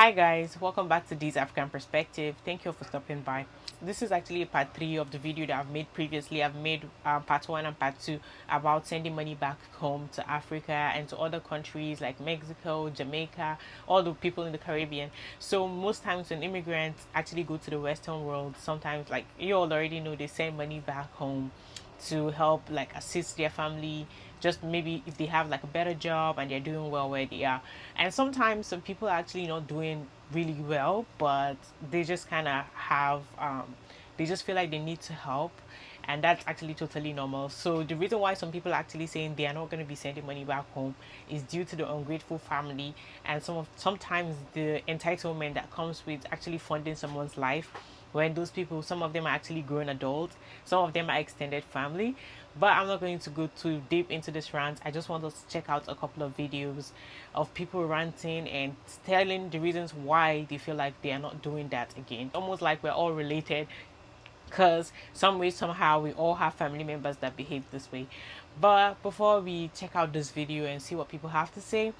Hi guys, welcome back to This African Perspective. Thank you for stopping by. This is actually part 3 of the video that I've made previously. I've made part 1 and part 2 about sending money back home to Africa and to other countries like Mexico, Jamaica, all the people in the Caribbean. So most times when immigrants actually go to the Western world, sometimes like you all already know, they send money back home to help like assist their family, just maybe if they have like a better job and they're doing well where they are. And sometimes some people are actually not doing really well, but they just kind of have they just feel like they need to help, and that's actually totally normal. So the reason why some people are actually saying they are not going to be sending money back home is due to the ungrateful family, and sometimes the entitlement that comes with actually funding someone's life, when those people, some of them are actually grown adults, some of them are extended family. But I'm not going to go too deep into this rant. I just want us to check out a couple of videos of people ranting and telling the reasons why they feel like they are not doing that again. Almost like we're all related, because some way somehow we all have family members that behave this way. But before we check out this video and see what people have to say,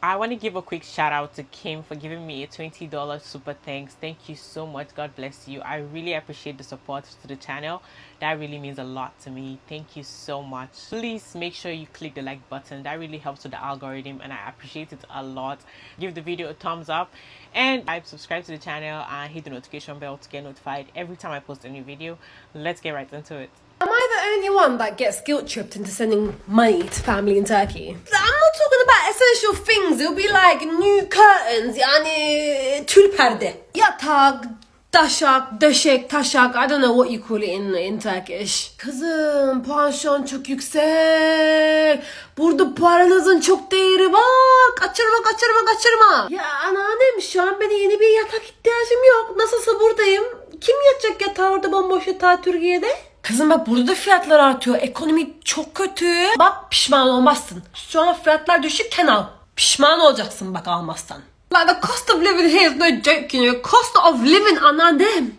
I want to give a quick shout out to Kim for giving me a $20 super thanks. Thank you so much. God bless you. I really appreciate the support to the channel. That really means a lot to me. Thank you so much. Please make sure you click the like button. That really helps with the algorithm and I appreciate it a lot. Give the video a thumbs up and subscribe to the channel and hit the notification bell to get notified every time I post a new video. Let's get right into it. Am I the only one that gets guilt-tripped into sending money to family in Turkey? I'm not talking about essential things. It'll be like new curtains, yani tül perde. Yatak, taşak, döşek, taşak. I don't know what you call it in Turkish. Kızım, pansiyon çok yüksek. Burada paranızın çok değeri var. Kaçırma. Ya anneannem, şu an benim yeni bir yatak ihtiyacım yok. Nasılsa buradayım. Kim yatacak yatağı orada, bomboş yatağı Türkiye'de? Kızım bak, burada da fiyatlar artıyor. Ekonomi çok kötü. Bak, pişman olmazsın. Şu an fiyatlar düşükken al. Pişman olacaksın bak almazsan. Like the cost of living here is no joke, you know. Cost of living, anneannem.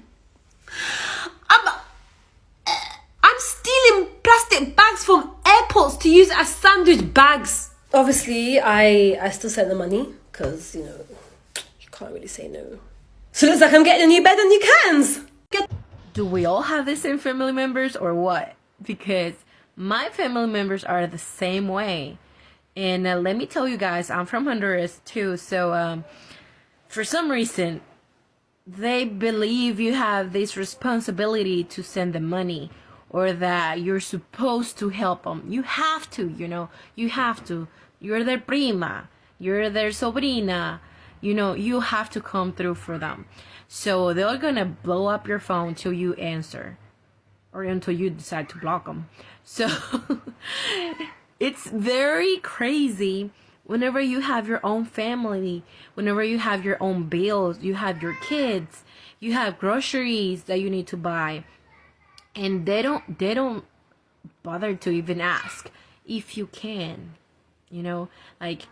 I'm stealing plastic bags from airports to use as sandwich bags. Obviously, I still sent the money because, you know, you can't really say no. So it looks like I'm getting a new bed and new curtains. Do we all have the same family members or what? Because my family members are the same way. And let me tell you guys, I'm from Honduras too. So for some reason, they believe you have this responsibility to send them money or that you're supposed to help them. You have to, you know, you have to. You're their prima. You're their sobrina. You know, you have to come through for them. So they're gonna blow up your phone until you answer or until you decide to block them. So it's very crazy whenever you have your own family, whenever you have your own bills, you have your kids, you have groceries that you need to buy, and they don't bother to even ask if you can, you know, like,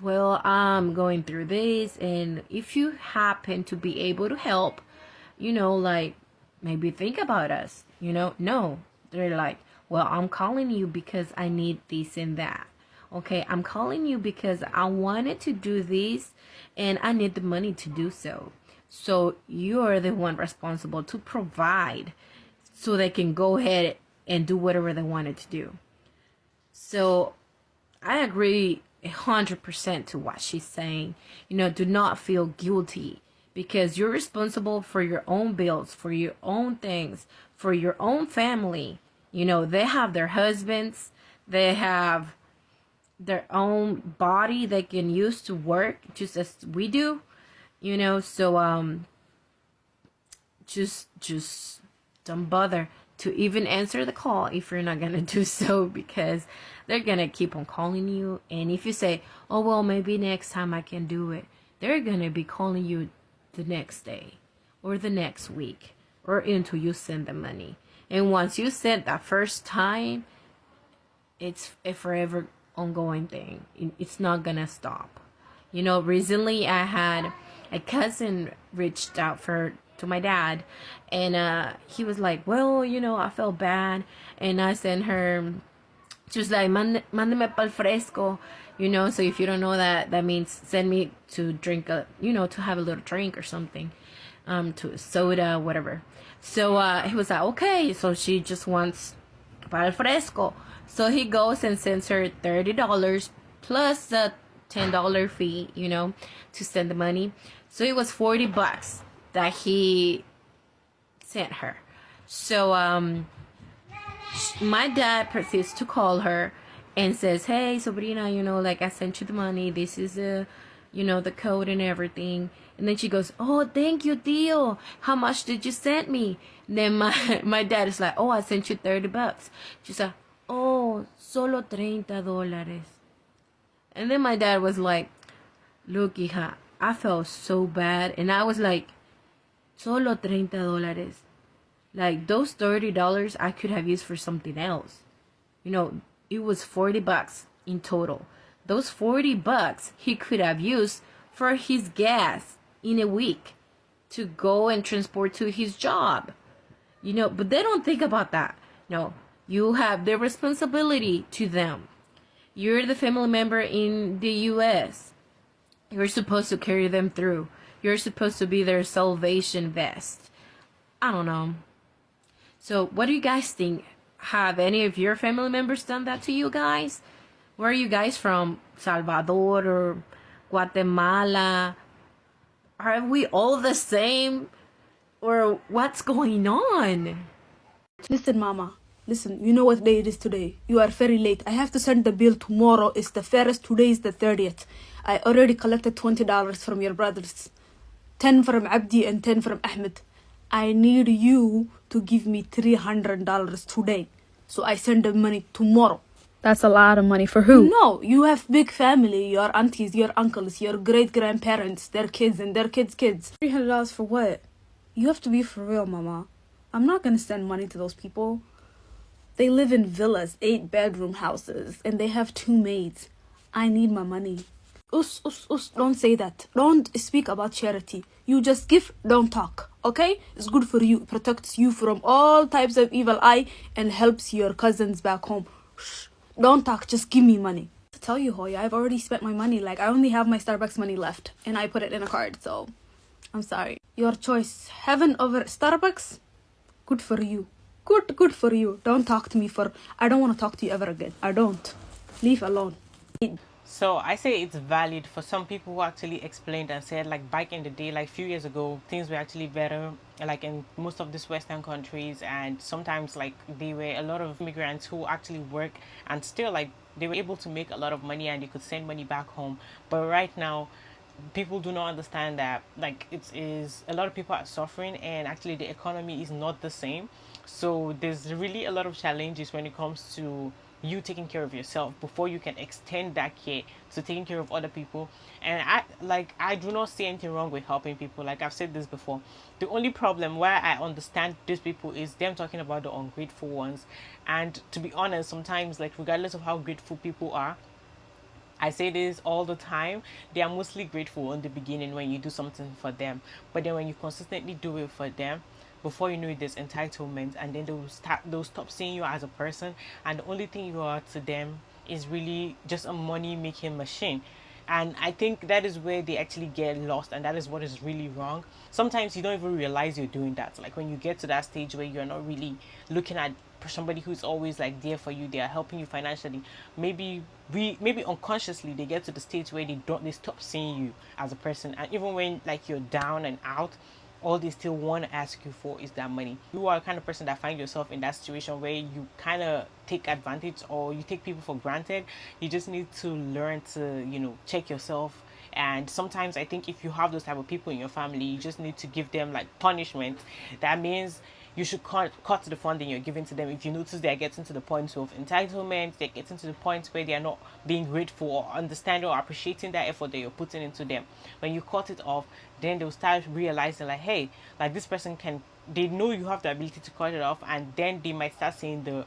well, I'm going through this, and if you happen to be able to help, you know, like, maybe think about us, you know. No, they're like, well, I'm calling you because I need this and that. Okay, I'm calling you because I wanted to do this and I need the money to do so. So you're the one responsible to provide so they can go ahead and do whatever they wanted to do. So I agree 100% to what she's saying. You know, do not feel guilty because you're responsible for your own bills, for your own things, for your own family. You know, they have their husbands, they have their own body they can use to work just as we do, you know. So just don't bother to even answer the call if you're not gonna do so, because they're gonna keep on calling you. And if you say, oh well, maybe next time I can do it, they're gonna be calling you the next day or the next week or until you send the money. And once you send that first time, it's a forever ongoing thing. It's not gonna stop. You know, recently I had a cousin reached out to my dad, and he was like, well, you know, I felt bad, and I sent her She was like, mándeme pa'l fresco, you know. So if you don't know that, that means send me to drink a, you know, to have a little drink or something, to soda, whatever. So he was like, okay. So she just wants pa'l fresco. So he goes and sends her $30 plus the $10 fee, you know, to send the money. So it was $40 that he sent her. So my dad proceeds to call her and says, hey, Sobrina, you know, like I sent you the money. This is you know, the code and everything. And then she goes, oh, thank you, Tio. How much did you send me? And then my dad is like, oh, I sent you $30. She said, oh, solo $30. And then my dad was like, look, hija, I felt so bad. And I was like, solo $30. Like, those $30 I could have used for something else. You know, it was $40 in total. Those $40 he could have used for his gas in a week to go and transport to his job. You know, but they don't think about that. No, you have the responsibility to them. You're the family member in the US. You're supposed to carry them through. You're supposed to be their salvation vest. I don't know. So what do you guys think? Have any of your family members done that to you guys? Where are you guys from? Salvador or Guatemala? Are we all the same? Or what's going on? Listen, Mama. Listen, you know what day it is today. You are very late. I have to send the bill tomorrow. It's the 1st. Today is the 30th. I already collected $20 from your brothers. 10 from Abdi and 10 from Ahmed. I need you to give me $300 today. So I send the money tomorrow. That's a lot of money for who? No, you have big family. Your aunties, your uncles, your great-grandparents, their kids and their kids' kids. $300 for what? You have to be for real, Mama. I'm not going to send money to those people. They live in villas, 8-bedroom houses, and they have 2 maids. I need my money. Us, don't say that. Don't speak about charity. You just give, don't talk, okay? It's good for you. It protects you from all types of evil eye and helps your cousins back home. Shh. Don't talk, just give me money. To tell you, Hoya, I've already spent my money. Like, I only have my Starbucks money left, and I put it in a card, so I'm sorry. Your choice, heaven over Starbucks, good for you. Good for you. Don't talk to me I don't want to talk to you ever again. I don't. Leave alone. So I say it's valid for some people who actually explained and said, like, back in the day, like a few years ago, things were actually better, like in most of these Western countries, and sometimes like there were a lot of immigrants who actually work and still like they were able to make a lot of money and they could send money back home. But right now, people do not understand that like it is a lot of people are suffering and actually the economy is not the same. So there's really a lot of challenges when it comes to you taking care of yourself before you can extend that care to taking care of other people. And I do not see anything wrong with helping people. Like I've said this before, the only problem where I understand these people is them talking about the ungrateful ones. And to be honest, sometimes, like, regardless of how grateful people are, I say this all the time, they are mostly grateful in the beginning when you do something for them, but then when you consistently do it for them, before you know it, there's entitlement, and then they'll stop seeing you as a person, and the only thing you are to them is really just a money making machine. And I think that is where they actually get lost, and that is what is really wrong. Sometimes you don't even realize you're doing that. Like when you get to that stage where you're not really looking at somebody who's always like there for you, they are helping you financially, maybe unconsciously they get to the stage where they stop seeing you as a person. And even when like you're down and out, all they still want to ask you for is that money. You are the kind of person that find yourself in that situation where you kind of take advantage or you take people for granted. You just need to learn to, check yourself. And sometimes I think if you have those type of people in your family, you just need to give them like punishment. That means you should cut the funding you're giving to them. If you notice they're getting to the point of entitlement, they're getting to the point where they're not being grateful or understanding or appreciating that effort that you're putting into them, when you cut it off, then they'll start realizing like, hey, like this person they know you have the ability to cut it off, and then they might start seeing the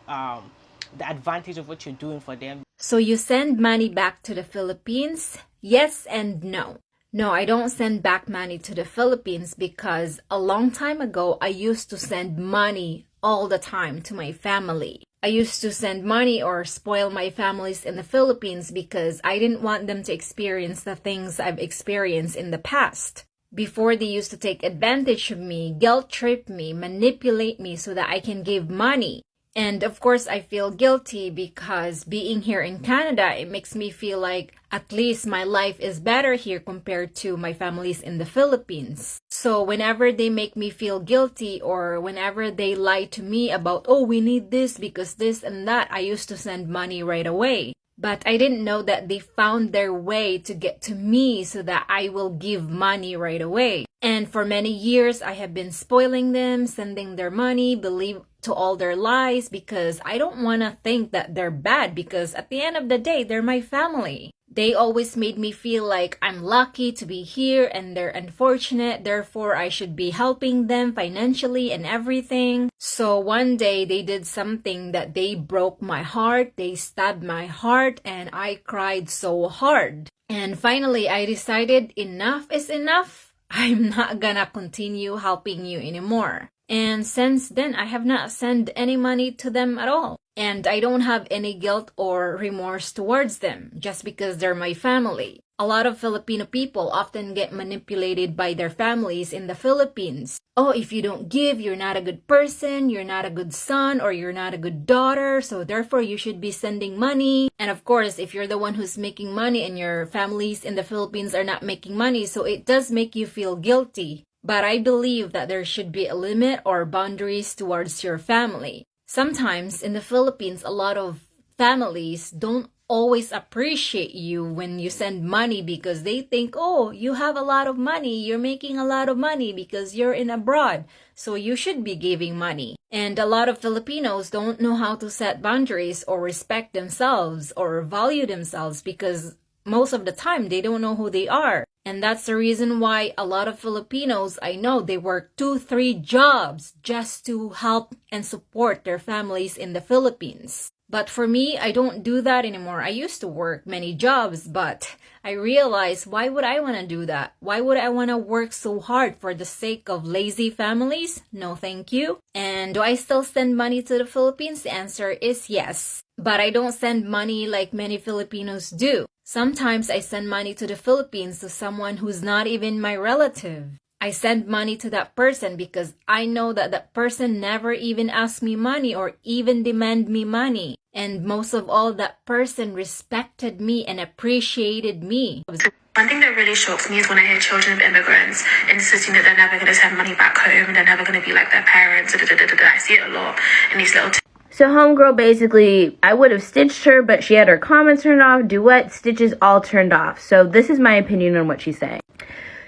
advantage of what you're doing for them. So you send money back to the Philippines? Yes and no. No, I don't send back money to the Philippines because a long time ago, I used to send money all the time to my family. I used to send money or spoil my families in the Philippines because I didn't want them to experience the things I've experienced in the past. Before, they used to take advantage of me, guilt trip me, manipulate me so that I can give money. And of course, I feel guilty because being here in Canada, it makes me feel like at least my life is better here compared to my families in the Philippines. So whenever they make me feel guilty or whenever they lie to me about, oh, we need this because this and that, I used to send money right away. But I didn't know that they found their way to get to me so that I will give money right away. And for many years, I have been spoiling them, sending their money, believe to all their lies because I don't want to think that they're bad because at the end of the day, they're my family. They always made me feel like I'm lucky to be here and they're unfortunate, therefore I should be helping them financially and everything. So one day they did something that they broke my heart, they stabbed my heart, and I cried so hard. And finally I decided enough is enough. I'm not gonna continue helping you anymore. And since then, I have not sent any money to them at all. And I don't have any guilt or remorse towards them just because they're my family. A lot of Filipino people often get manipulated by their families in the Philippines. Oh, if you don't give, you're not a good person, you're not a good son, or you're not a good daughter, so therefore you should be sending money. And of course, if you're the one who's making money and your families in the Philippines are not making money, so it does make you feel guilty. But I believe that there should be a limit or boundaries towards your family. Sometimes in the Philippines, a lot of families don't always appreciate you when you send money because they think, oh, you have a lot of money, you're making a lot of money because you're in abroad, so you should be giving money. And a lot of Filipinos don't know how to set boundaries or respect themselves or value themselves because most of the time they don't know who they are. And that's the reason why a lot of Filipinos, I know, they work 2-3 jobs just to help and support their families in the Philippines. But for me, I don't do that anymore. I used to work many jobs, but I realized, why would I want to do that? Why would I want to work so hard for the sake of lazy families? No, thank you. And do I still send money to the Philippines? The answer is yes. But I don't send money like many Filipinos do. Sometimes I send money to the Philippines to someone who's not even my relative. I send money to that person because I know that that person never even asked me money or even demand me money. And most of all, that person respected me and appreciated me. One thing that really shocks me is when I hear children of immigrants insisting that they're never going to send money back home and they're never going to be like their parents. I see it a lot in these little So homegirl basically, I would have stitched her, but she had her comments turned off, duet, stitches all turned off. So this is my opinion on what she's saying.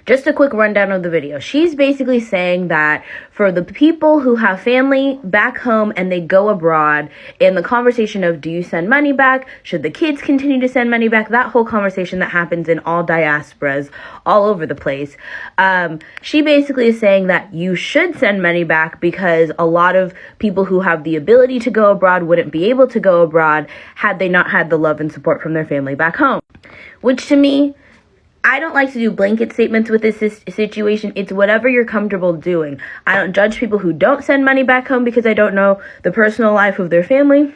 Just a quick rundown of the video. She's basically saying that for the people who have family back home and they go abroad, in the conversation of do you send money back? Should the kids continue to send money back? That whole conversation that happens in all diasporas all over the place. She basically is saying that you should send money back because a lot of people who have the ability to go abroad wouldn't be able to go abroad had they not had the love and support from their family back home. Which to me, I don't like to do blanket statements with this situation. It's whatever you're comfortable doing. I don't judge people who don't send money back home because I don't know the personal life of their family.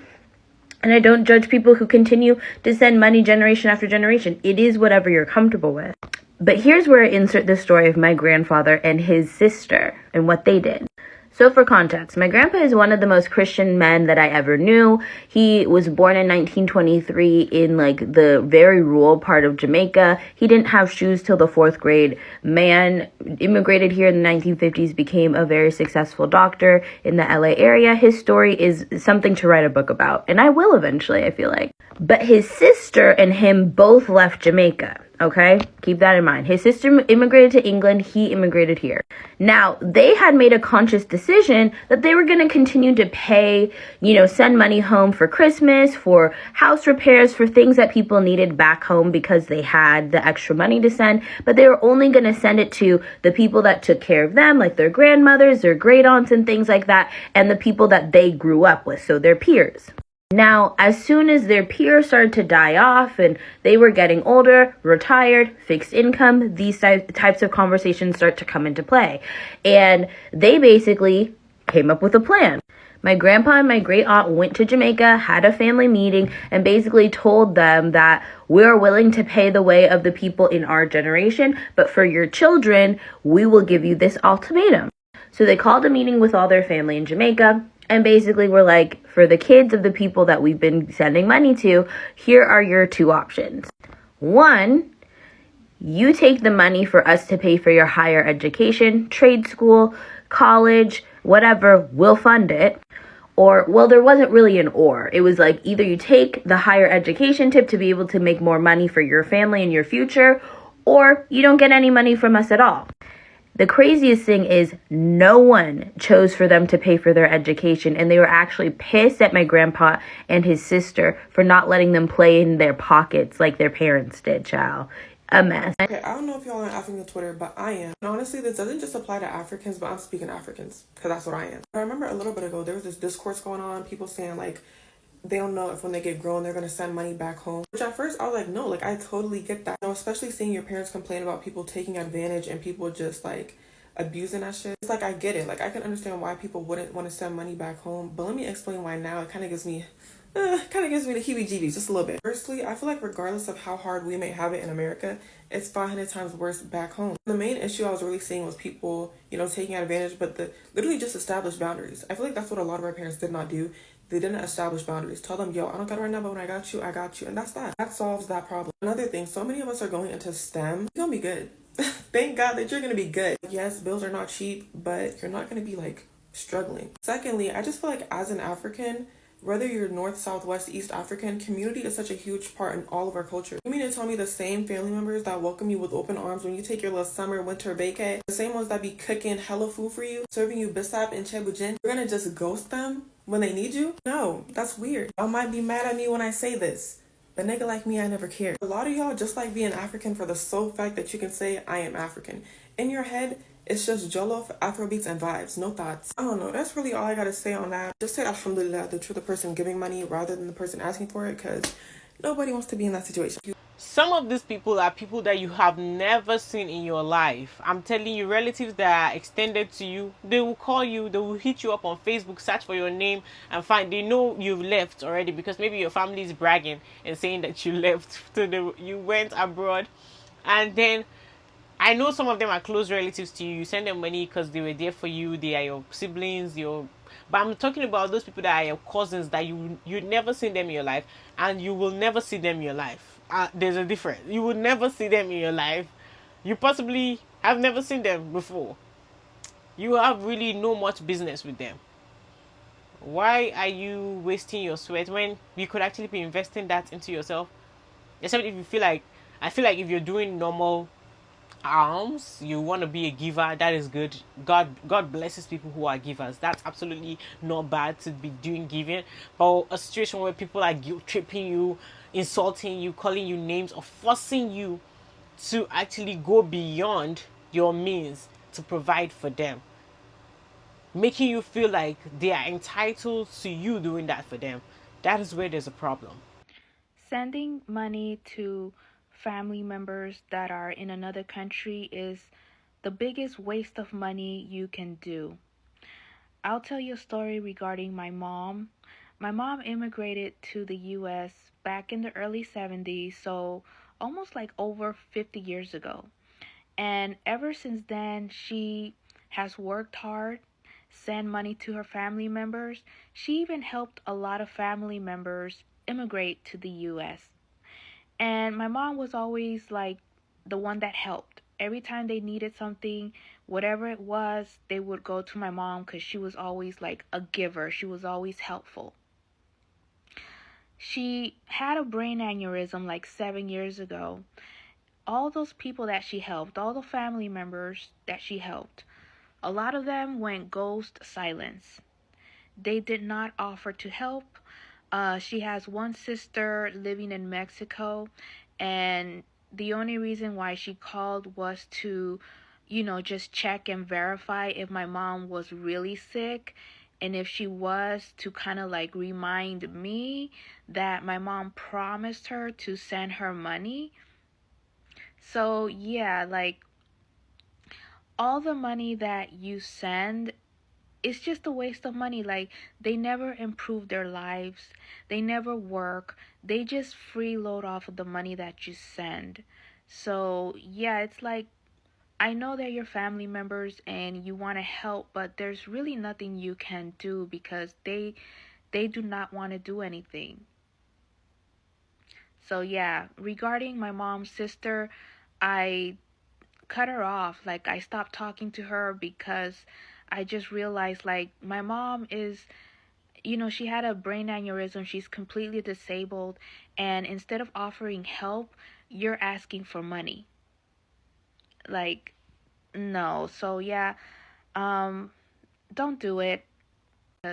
And I don't judge people who continue to send money generation after generation. It is whatever you're comfortable with. But here's where I insert the story of my grandfather and his sister and what they did. So for context, my grandpa is one of the most Christian men that I ever knew. He was born in 1923 in like the very rural part of Jamaica. He didn't have shoes till the 4th grade. Man immigrated here in the 1950s, became a very successful doctor in the LA area. His story is something to write a book about, and I will eventually, I feel like. But his sister and him both left Jamaica. Okay, keep that in mind. His sister immigrated to England. He immigrated here. Now, they had made a conscious decision that they were going to continue to pay, send money home for Christmas, for house repairs, for things that people needed back home because they had the extra money to send. But they were only going to send it to the people that took care of them, like their grandmothers, their great aunts and things like that, and the people that they grew up with, so their peers. Now, as soon as their peers started to die off and they were getting older, retired, fixed income, these types of conversations start to come into play. And they basically came up with a plan. My grandpa and my great aunt went to Jamaica, had a family meeting, and basically told them that we're willing to pay the way of the people in our generation, but for your children, we will give you this ultimatum. So they called a meeting with all their family in Jamaica, and basically were like, for the kids of the people that we've been sending money to, here are your two options. One, you take the money for us to pay for your higher education, trade school, college, whatever, we'll fund it. Or, well, there wasn't really an or. It was like either you take the higher education tip to be able to make more money for your family in your future, or you don't get any money from us at all. The craziest thing is no one chose for them to pay for their education, and they were actually pissed at my grandpa and his sister for not letting them play in their pockets like their parents did, child. A mess. Okay, I don't know if y'all are on African Twitter, but I am. And honestly, this doesn't just apply to Africans, but I'm speaking Africans, because that's what I am. I remember a little bit ago, there was this discourse going on, people saying, like, they don't know if when they get grown, they're going to send money back home. Which at first, I was like, no, like, I totally get that. You know, especially seeing your parents complain about people taking advantage and people just, like, abusing that shit. It's like, I get it. Like, I can understand why people wouldn't want to send money back home, but let me explain why now. It kind of gives me the heebie-jeebies just a little bit. Firstly, I feel like regardless of how hard we may have it in America, it's 500 times worse back home. The main issue I was really seeing was people, you know, taking advantage, but literally just established boundaries. I feel like that's what a lot of our parents did not do. They didn't establish boundaries. Tell them, yo, I don't got it right now, but when I got you, I got you. And that's that. That solves that problem. Another thing, so many of us are going into STEM. You're gonna be good. Thank God that you're gonna be good. Yes, bills are not cheap, but you're not gonna be, like, struggling. Secondly, I just feel like as an African, whether you're North, South, West, East African, community is such a huge part in all of our culture. You mean to tell me the same family members that welcome you with open arms when you take your little summer, winter vacay, the same ones that be cooking hella food for you, serving you bisap and chebujin, you're gonna just ghost them when they need you? No, that's weird. Y'all might be mad at me when I say this, but nigga like me, I never care. A lot of y'all just like being African for the sole fact that you can say, I am African. In your head, it's just jollof, Afrobeats, and vibes. No thoughts. I don't know. That's really all I gotta say on that. Just say alhamdulillah that you're the person giving money rather than the person asking for it, because nobody wants to be in that situation. Some of these people are people that you have never seen in your life. I'm telling you, relatives that are extended to you, they will call you, they will hit you up on Facebook, search for your name, and find they know you've left already because maybe your family is bragging and saying that you left, you went abroad, and then I know some of them are close relatives to you. You send them money because they were there for you. They are your siblings. But I'm talking about those people that are your cousins that you'd never seen them in your life, and you will never see them in your life. There's a difference. You will never see them in your life. You possibly have never seen them before. You have really no much business with them. Why are you wasting your sweat when you could actually be investing that into yourself? Except if you feel like, I feel like if you're doing normal alms, you want to be a giver, that is good. God blesses people who are givers. That's absolutely not bad to be doing giving. But a situation where people are guilt tripping you, insulting you, calling you names, or forcing you to actually go beyond your means to provide for them, making you feel like they are entitled to you doing that for them, that is where there's a problem. Sending money to family members that are in another country is the biggest waste of money you can do. I'll tell you a story regarding my mom. My mom immigrated to the US back in the early 70s, so almost like over 50 years ago. And ever since then, she has worked hard, sent money to her family members. She even helped a lot of family members immigrate to the US. And my mom was always like the one that helped. Every time they needed something, whatever it was, they would go to my mom because she was always like a giver. She was always helpful. She had a brain aneurysm like 7 years ago. All those people that she helped, all the family members that she helped, a lot of them went ghost silence. They did not offer to help. She has one sister living in Mexico, and the only reason why she called was to, just check and verify if my mom was really sick, and if she was, to kind of like remind me that my mom promised her to send her money. So yeah, like all the money that you send, it's just a waste of money. Like, they never improve their lives, they never work, they just freeload off of the money that you send. So yeah, it's like, I know they're your family members and you want to help, but there's really nothing you can do because they do not want to do anything. So yeah, regarding my mom's sister, I cut her off. Like, I stopped talking to her because I just realized, like, my mom is, she had a brain aneurysm. She's completely disabled. And instead of offering help, you're asking for money. Like, no. So yeah, don't do it.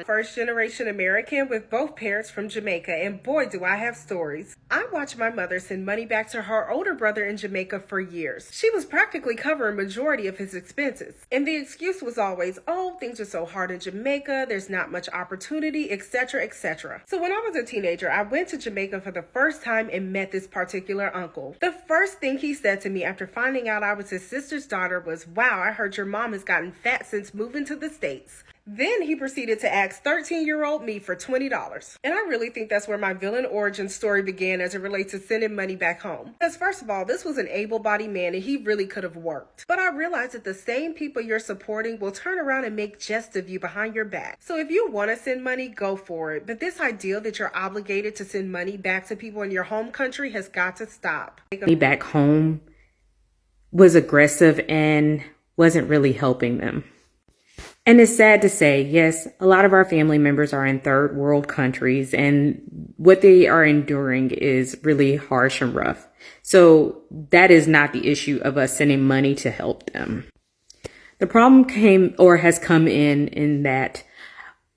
First generation American with both parents from Jamaica, and boy do I have stories. I watched my mother send money back to her older brother in Jamaica for years. She was practically covering majority of his expenses. And the excuse was always, oh, things are so hard in Jamaica, there's not much opportunity, etc., etc. So when I was a teenager, I went to Jamaica for the first time and met this particular uncle. The first thing he said to me after finding out I was his sister's daughter was, wow, I heard your mom has gotten fat since moving to the States. Then he proceeded to ask 13-year-old me for $20. And I really think that's where my villain origin story began as it relates to sending money back home. Because first of all, this was an able-bodied man and he really could have worked. But I realized that the same people you're supporting will turn around and make jest of you behind your back. So if you want to send money, go for it. But this idea that you're obligated to send money back to people in your home country has got to stop. Back home was aggressive and wasn't really helping them. And it's sad to say, yes, a lot of our family members are in third world countries and what they are enduring is really harsh and rough. So that is not the issue of us sending money to help them. The problem has come in that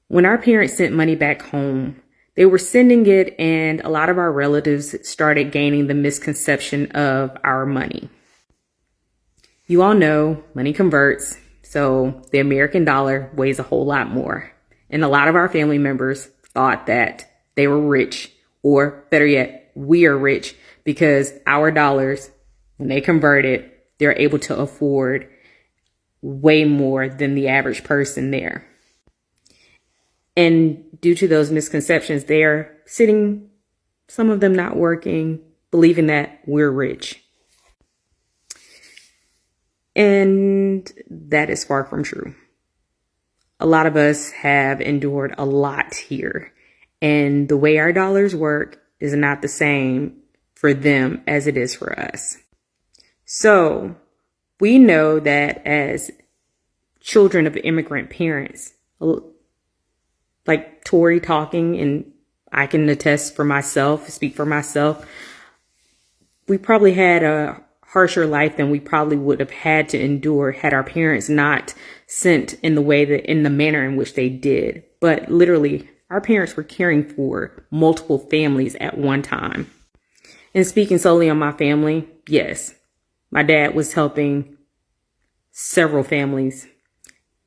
when our parents sent money back home, they were sending it and a lot of our relatives started gaining the misconception of our money. You all know money converts. So the American dollar weighs a whole lot more. And a lot of our family members thought that they were rich, or better yet, we are rich because our dollars, when they convert it, they're able to afford way more than the average person there. And due to those misconceptions, they're sitting, some of them not working, believing that we're rich. And that is far from true. A lot of us have endured a lot here. And the way our dollars work is not the same for them as it is for us. So we know that as children of immigrant parents, like Tori talking, and I can attest for myself, speak for myself, we probably had a harsher life than we probably would have had to endure had our parents not sent in the manner in which they did. But literally, our parents were caring for multiple families at one time. And speaking solely on my family, yes, my dad was helping several families.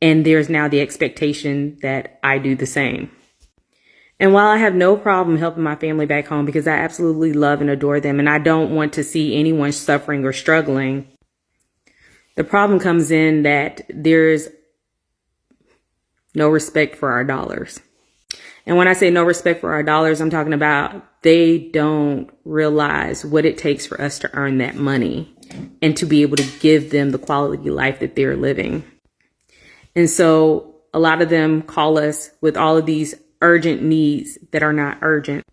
And there's now the expectation that I do the same. And while I have no problem helping my family back home because I absolutely love and adore them and I don't want to see anyone suffering or struggling, the problem comes in that there's no respect for our dollars. And when I say no respect for our dollars, I'm talking about they don't realize what it takes for us to earn that money and to be able to give them the quality life that they're living. And so a lot of them call us with all of these urgent needs that are not urgent.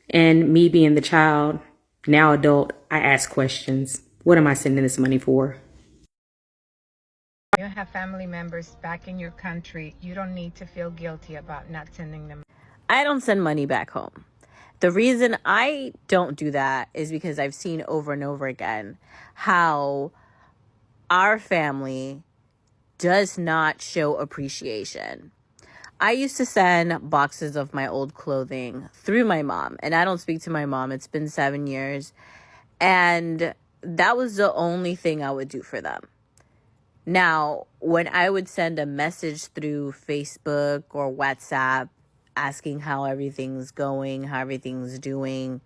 And me being the child, now adult, I ask questions. What am I sending this money for? You have family members back in your country. You don't need to feel guilty about not sending them. I don't send money back home. The reason I don't do that is because I've seen over and over again how our family does not show appreciation. I used to send boxes of my old clothing through my mom, and I don't speak to my mom. It's been 7 years, and that was the only thing I would do for them. Now, when I would send a message through Facebook or WhatsApp asking how everything's going, how everything's doing,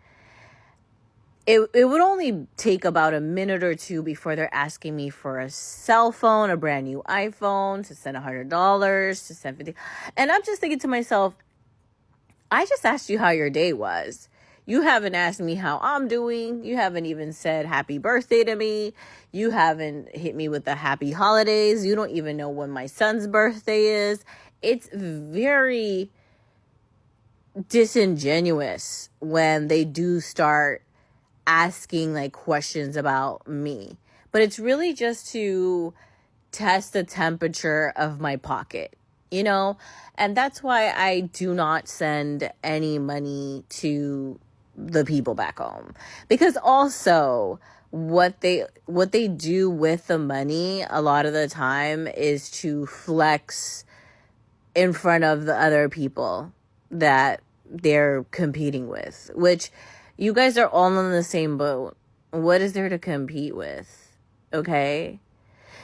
it would only take about a minute or two before they're asking me for a cell phone, a brand new iPhone, to send $100, to send 50. And I'm just thinking to myself, I just asked you how your day was. You haven't asked me how I'm doing. You haven't even said happy birthday to me. You haven't hit me with the happy holidays. You don't even know when my son's birthday is. It's very disingenuous when they do start asking like questions about me. But it's really just to test the temperature of my pocket, you know? And that's why I do not send any money to the people back home. Because also what they do with the money a lot of the time is to flex in front of the other people that they're competing with, which you guys are all in the same boat. What is there to compete with? Okay?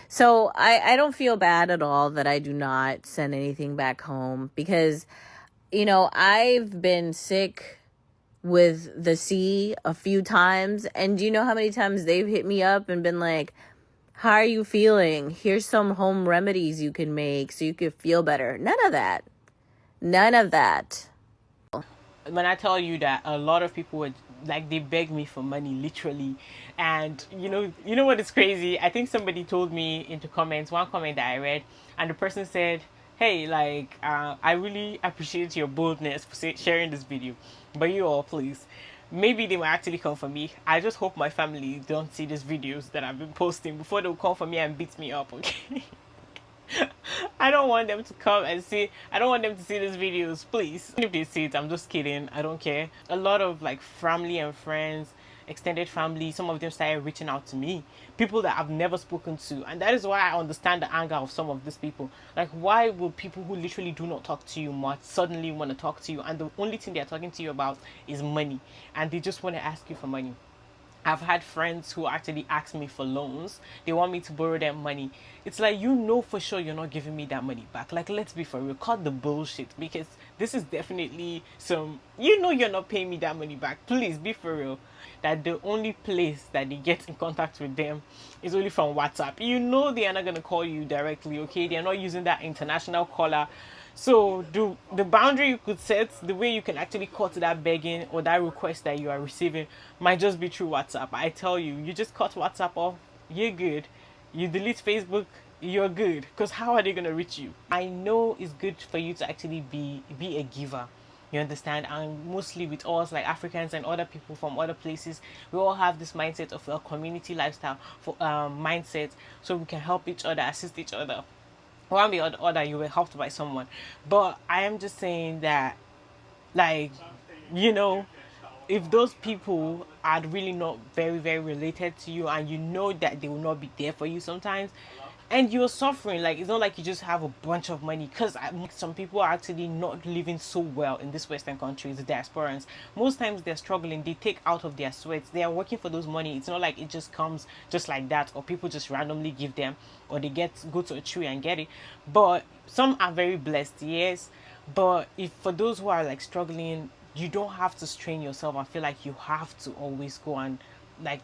So I don't feel bad at all that I do not send anything back home because, you know, I've been sick with the sea a few times. And do you know how many times they've hit me up and been like, how are you feeling? Here's some home remedies you can make so you can feel better. None of that. None of that. When I tell you that a lot of people would like they beg me for money literally, and you know what is crazy? I think somebody told me into comments, one comment that I read, and the person said, "Hey, like I really appreciate your boldness for sharing this video, but you all please." Maybe they might actually come for me. I just hope my family don't see these videos that I've been posting before they'll come for me and beat me up, okay? I don't want them to come and see. I don't want them to see these videos, please. If they see it, I'm just kidding. I don't care. A lot of like family and friends, extended family, some of them started reaching out to me. People that I've never spoken to. And that is why I understand the anger of some of these people. Like, why will people who literally do not talk to you much suddenly want to talk to you? And the only thing they're talking to you about is money. And they just want to ask you for money. I've had friends who actually ask me for loans. They want me to borrow them money. It's like, you know for sure you're not giving me that money back. Like, let's be for real. Cut the bullshit, because this is definitely some, you know you're not paying me that money back. Please be for real. That the only place that they get in contact with them is only from WhatsApp. You know they are not going to call you directly, okay? They're not using that international caller. So the boundary you could set, the way you can actually cut that begging or that request that you are receiving might just be through WhatsApp. I tell you, you just cut WhatsApp off, you're good. You delete Facebook, you're good. Because how are they going to reach you? I know it's good for you to actually be a giver. You understand? And mostly with us, like Africans and other people from other places, we all have this mindset of a community lifestyle for mindset, so we can help each other, assist each other. One way or the other, you were helped by someone. But I am just saying that, like, you know, if those people are really not very, very related to you, and you know that they will not be there for you sometimes, and you're suffering, like, it's not like you just have a bunch of money, because some people are actually not living so well in these Western countries, the diasporans. Most times they're struggling, they take out of their sweats, they are working for those money. It's not like it just comes just like that, or people just randomly give them, or they go to a tree and get it. But some are very blessed, yes. But if for those who are like struggling, you don't have to strain yourself. I feel like you have to always go and like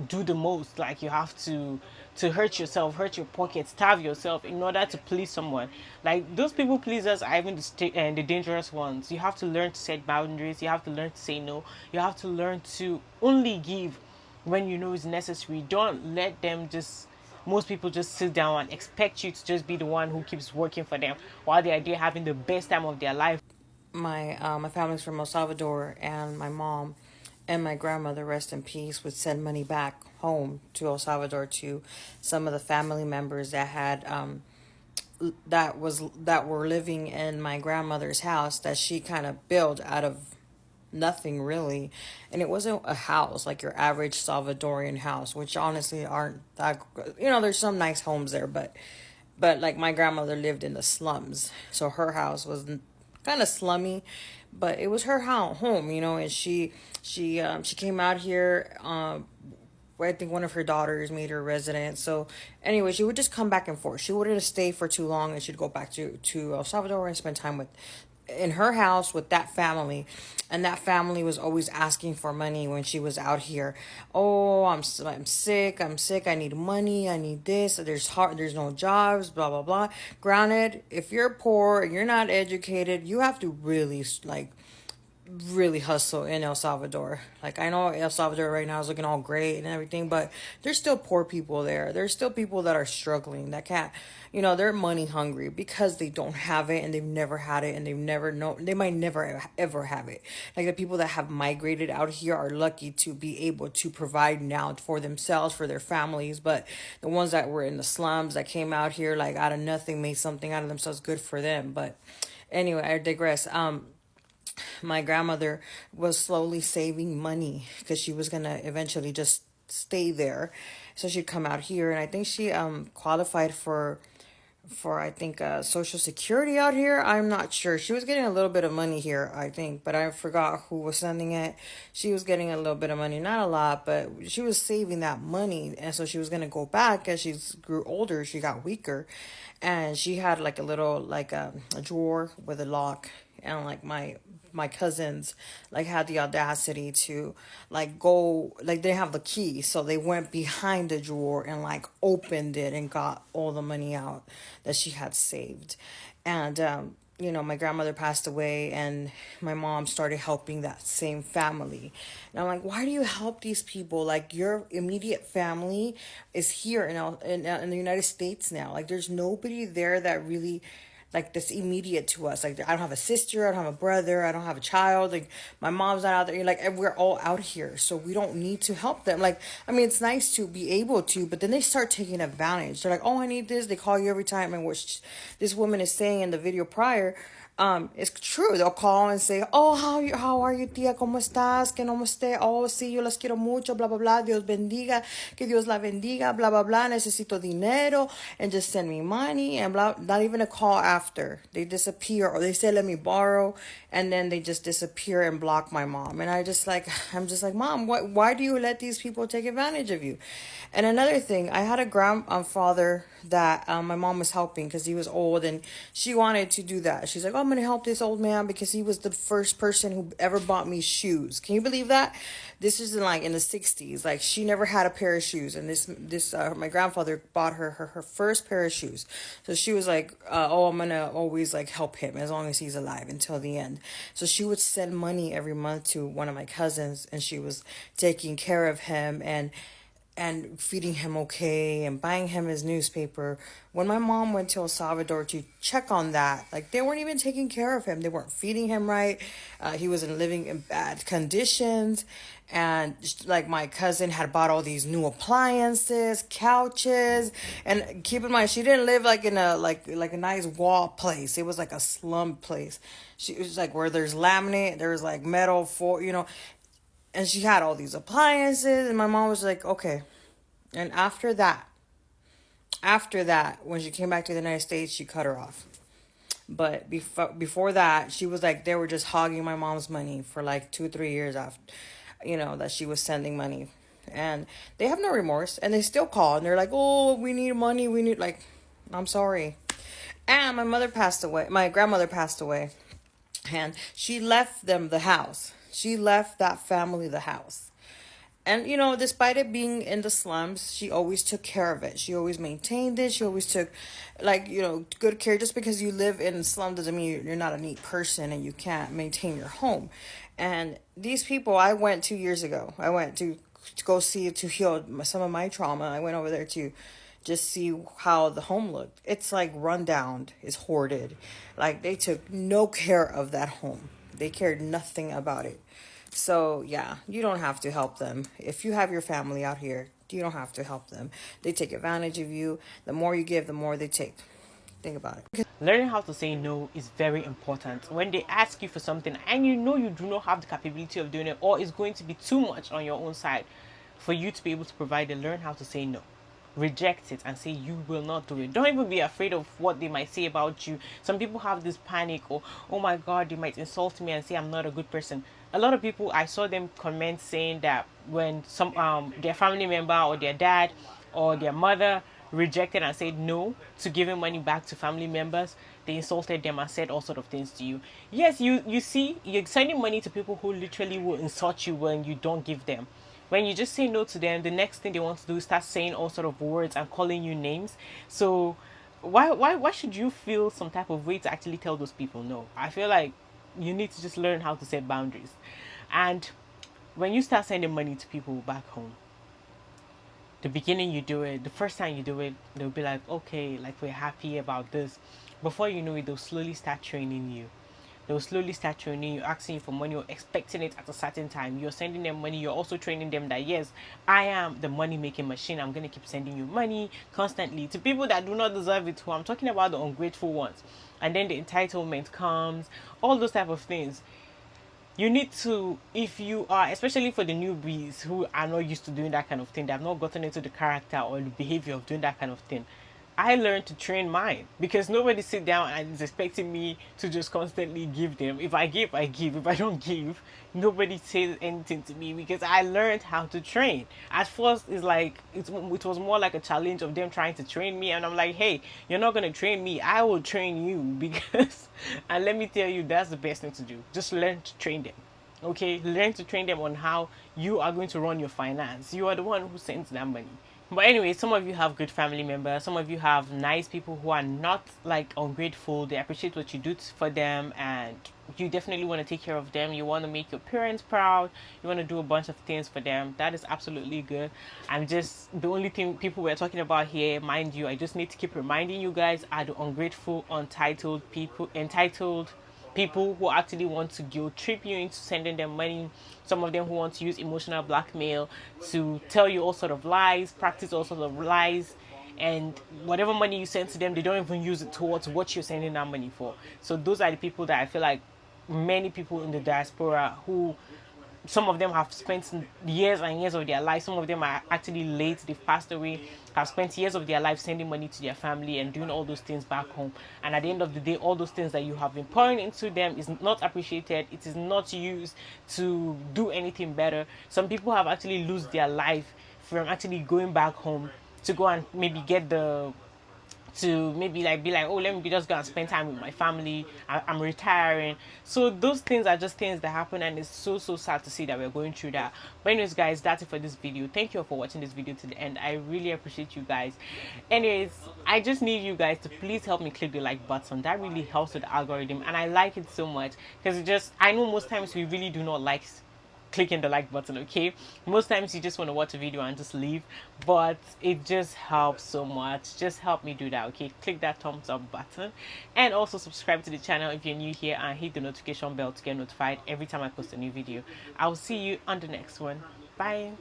do the most. Like, you have to hurt yourself, hurt your pocket, starve yourself in order to please someone. Like, those people pleasers are even the dangerous ones. You have to learn to set boundaries. You have to learn to say no. You have to learn to only give when you know it's necessary. Don't let them just, most people just sit down and expect you to just be the one who keeps working for them while they are having the best time of their life. My family's from El Salvador, and my mom and my grandmother, rest in peace, would send money back home to El Salvador to some of the family members that had that were living in my grandmother's house that she kind of built out of nothing really. And it wasn't a house like your average Salvadorian house, which honestly aren't that, there's some nice homes there, but like my grandmother lived in the slums, so her house was kind of slummy, but it was her home, and she came out here. I think one of her daughters made her resident. So anyway, she would just come back and forth. She wouldn't stay for too long, and she'd go back to El Salvador and spend time with in her house with that family, and that family was always asking for money when she was out here. Oh, I'm sick, I need money, I need this, there's no jobs, blah blah blah. Granted, if you're poor and you're not educated, you have to really like really hustle in El Salvador. Like, I know El Salvador right now is looking all great and everything, but there's still poor people there. There's still people that are struggling, that can't, they're money hungry because they don't have it and they've never had it and they might never ever have it. Like, the people that have migrated out here are lucky to be able to provide now for themselves, for their families, but the ones that were in the slums that came out here like out of nothing, made something out of themselves, good for them. But anyway, I digress. My grandmother was slowly saving money because she was gonna eventually just stay there, so she'd come out here, and I think she qualified for I think social security out here. I'm not sure. She was getting a little bit of money here, I think, but I forgot who was sending it. She was getting a little bit of money, not a lot, but she was saving that money, and so she was gonna go back as she grew older. She got weaker, and she had like a little like a drawer with a lock, and like my cousins like had the audacity to like go, like they have the key, so they went behind the drawer and like opened it and got all the money out that she had saved. And my grandmother passed away, and my mom started helping that same family. And I'm like, why do you help these people? Like, your immediate family is here in the United States now. Like, there's nobody there that really like that's immediate to us. Like, I don't have a sister, I don't have a brother, I don't have a child. Like, my mom's not out there. Like, we're all out here, so we don't need to help them. Like, I mean, it's nice to be able to, but then they start taking advantage. They're like, oh, I need this. They call you every time. And what this woman is saying in the video prior, it's true. They'll call and say, oh, how are you, tía? ¿Cómo estás? Que no me esté. Oh, sí, yo las quiero mucho, blah, blah, blah. Dios bendiga. Que Dios la bendiga, blah, blah, blah. Necesito dinero, and just send me money, and blah. Not even a call after. They disappear, or they say, let me borrow, and then they just disappear and block my mom. And I'm just like, Mom, why do you let these people take advantage of you? And another thing, I had a grandfather that my mom was helping because he was old, and she wanted to do that. She's like, oh, I'm going to help this old man because he was the first person who ever bought me shoes. Can you believe that? This is in the 60s. Like, she never had a pair of shoes, and my grandfather bought her first pair of shoes. So she was like, oh, I'm going to always like help him as long as he's alive until the end. So she would send money every month to one of my cousins, and she was taking care of him and feeding him okay and buying him his newspaper. When my mom went to El Salvador to check on that, like, they weren't even taking care of him. They weren't feeding him right. He was living in bad conditions. And like, my cousin had bought all these new appliances, couches, and keep in mind, she didn't live like in a like a nice wall place. It was like a slum place. She was like where there's laminate, there was like metal for and she had all these appliances, and my mom was like, okay. And after that, when she came back to the United States, she cut her off. But before that, she was like, they were just hogging my mom's money for like 2-3 years after, that she was sending money. And they have no remorse, and they still call, and they're like, oh, we need money, like, I'm sorry. And my grandmother passed away, and she left them the house. She left that family the house. And, despite it being in the slums, she always took care of it. She always maintained it. She always took, good care. Just because you live in the slum doesn't mean you're not a neat person and you can't maintain your home. And these people, I went 2 years ago. I went to go see, to heal some of my trauma. I went over there to just see how the home looked. It's like run down. It's hoarded. Like, they took no care of that home. They cared nothing about it. So, yeah, you don't have to help them. If you have your family out here, you don't have to help them. They take advantage of you. The more you give, the more they take. Think about it. Learning how to say no is very important. When they ask you for something and you do not have the capability of doing it, or it's going to be too much on your own side for you to be able to provide it, learn how to say no. Reject it and say you will not do it. Don't even be afraid of what they might say about you. Some people have this panic, or, oh my God, they might insult me and say I'm not a good person. A lot of people, I saw them comment saying that when some their family member or their dad or their mother rejected and said no to giving money back to family members. They insulted them and said all sort of things to you. Yes, you see, you're sending money to people who literally will insult you when you don't give them. When you just say no to them, the next thing they want to do is start saying all sort of words and calling you names. So why should you feel some type of way to actually tell those people no? I feel like you need to just learn how to set boundaries. And when you start sending money to people back home, the beginning you do it, the first time you do it, they'll be like, okay, like we're happy about this. Before you know it, they'll slowly start training you. They'll slowly start training you, asking you for money or expecting it at a certain time. You're sending them money. You're also training them that, yes, I am the money making machine. I'm going to keep sending you money constantly to people that do not deserve it. Who I'm talking about, the ungrateful ones. And then the entitlement comes, all those type of things. You need to, if you are, especially for the newbies who are not used to doing that kind of thing, they have not gotten into the character or the behavior of doing that kind of thing. I learned to train mine because nobody sit down and is expecting me to just constantly give them. If I give, I give. If I don't give, nobody says anything to me because I learned how to train. At first, it was more like a challenge of them trying to train me, and I'm like, hey, you're not gonna train me. I will train you because, and let me tell you, that's the best thing to do. Just learn to train them. Okay, learn to train them on how you are going to run your finance. You are the one who sends that money. But anyway, some of you have good family members. Some of you have nice people who are not like ungrateful. They appreciate what you do for them, and you definitely want to take care of them. You want to make your parents proud. You want to do a bunch of things for them. That is absolutely good. I'm just the only thing people we're talking about here, mind you. I just need to keep reminding you guys are the ungrateful, entitled people who actually want to guilt trip you into sending them money. Some of them who want to use emotional blackmail to tell you all sort of lies, practice all sort of lies, and whatever money you send to them, they don't even use it towards what you're sending that money for. So those are the people that I feel like many people in the diaspora who some of them have spent years and years of their life. Some of them are actually late. They've passed away. Have spent years of their life sending money to their family and doing all those things back home. And at the end of the day, all those things that you have been pouring into them is not appreciated. It is not used to do anything better. Some people have actually lost their life from actually going back home to go and maybe get the to maybe like be like, oh, let me just go and spend time with my family. I'm retiring. So those things are just things that happen, and it's so sad to see that we're going through that. But anyways, guys, that's it for this video. Thank you all for watching this video to the end. I really appreciate you guys. Anyways, I just need you guys to please help me click the like button. That really helps with the algorithm, and I like it so much because I know most times we really do not like clicking the like button. Okay, most times you just want to watch a video and just leave, but it just helps so much. Just help me do that. Okay, click that thumbs up button and also subscribe to the channel if you're new here, and hit the notification bell to get notified every time I post a new video. I'll see you on the next one. Bye.